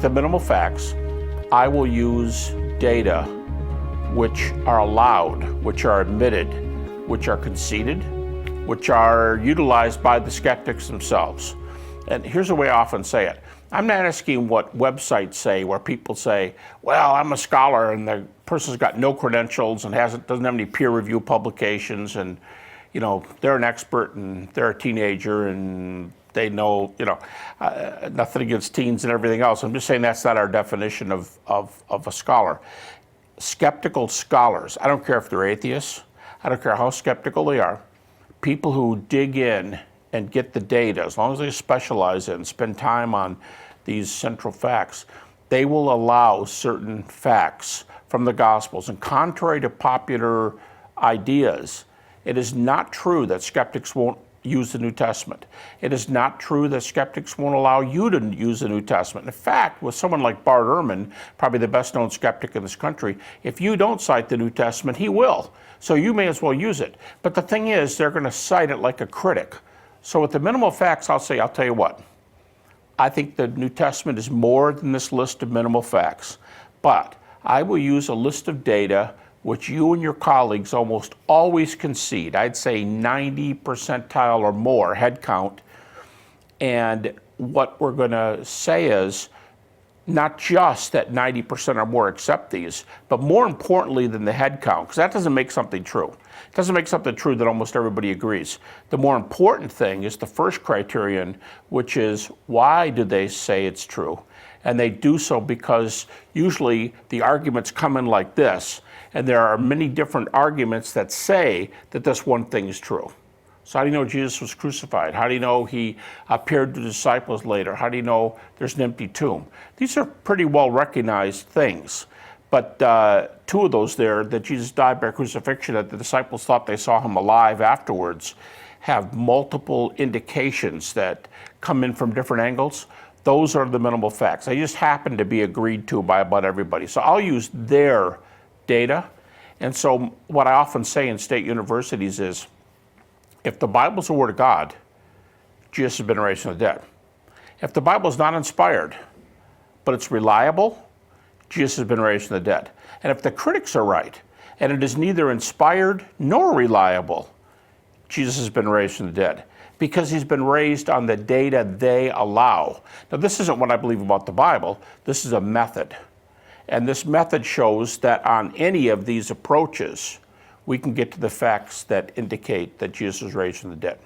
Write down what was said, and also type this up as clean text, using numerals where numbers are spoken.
with the minimal facts, I will use data which are allowed, which are admitted, which are conceded, which are utilized by the skeptics themselves. And here's the way I often say it. I'm not asking what websites say, where people say, well, I'm a scholar, and the person's got no credentials and doesn't have any peer-reviewed publications, and they're an expert and they're a teenager and they know, nothing against teens and everything else. I'm just saying that's not our definition of a scholar. Skeptical scholars, I don't care if they're atheists, I don't care how skeptical they are, people who dig in and get the data, as long as they specialize in, spend time on these central facts, they will allow certain facts from the Gospels. And contrary to popular ideas, it is not true that skeptics won't use the New Testament. It is not true that skeptics won't allow you to use the New Testament. In fact, with someone like Bart Ehrman, probably the best known skeptic in this country, if you don't cite the New Testament, he will. So you may as well use it. But the thing is, they're going to cite it like a critic. So with the minimal facts, I'll tell you what, I think the New Testament is more than this list of minimal facts. But I will use a list of data which you and your colleagues almost always concede. I'd say 90 percentile or more head count. And what we're going to say is not just that 90% or more accept these, but more importantly than the head count, because that doesn't make something true. It doesn't make something true that almost everybody agrees. The more important thing is the first criterion, which is why do they say it's true? And they do so because usually the arguments come in like this, and there are many different arguments that say that this one thing is true. So how do you know Jesus was crucified? How do you know he appeared to the disciples later? How do you know there's an empty tomb? These are pretty well recognized things. But two of those there, that Jesus died by crucifixion, that the disciples thought they saw him alive afterwards, have multiple indications that come in from different angles. Those are the minimal facts. They just happen to be agreed to by about everybody. So I'll use their data. And so what I often say in state universities is, if the Bible's the Word of God, Jesus has been raised from the dead. If the Bible's not inspired, but it's reliable, Jesus has been raised from the dead. And if the critics are right, and it is neither inspired nor reliable, Jesus has been raised from the dead, because he's been raised on the data they allow. Now, this isn't what I believe about the Bible. This is a method. And this method shows that on any of these approaches, we can get to the facts that indicate that Jesus was raised from the dead.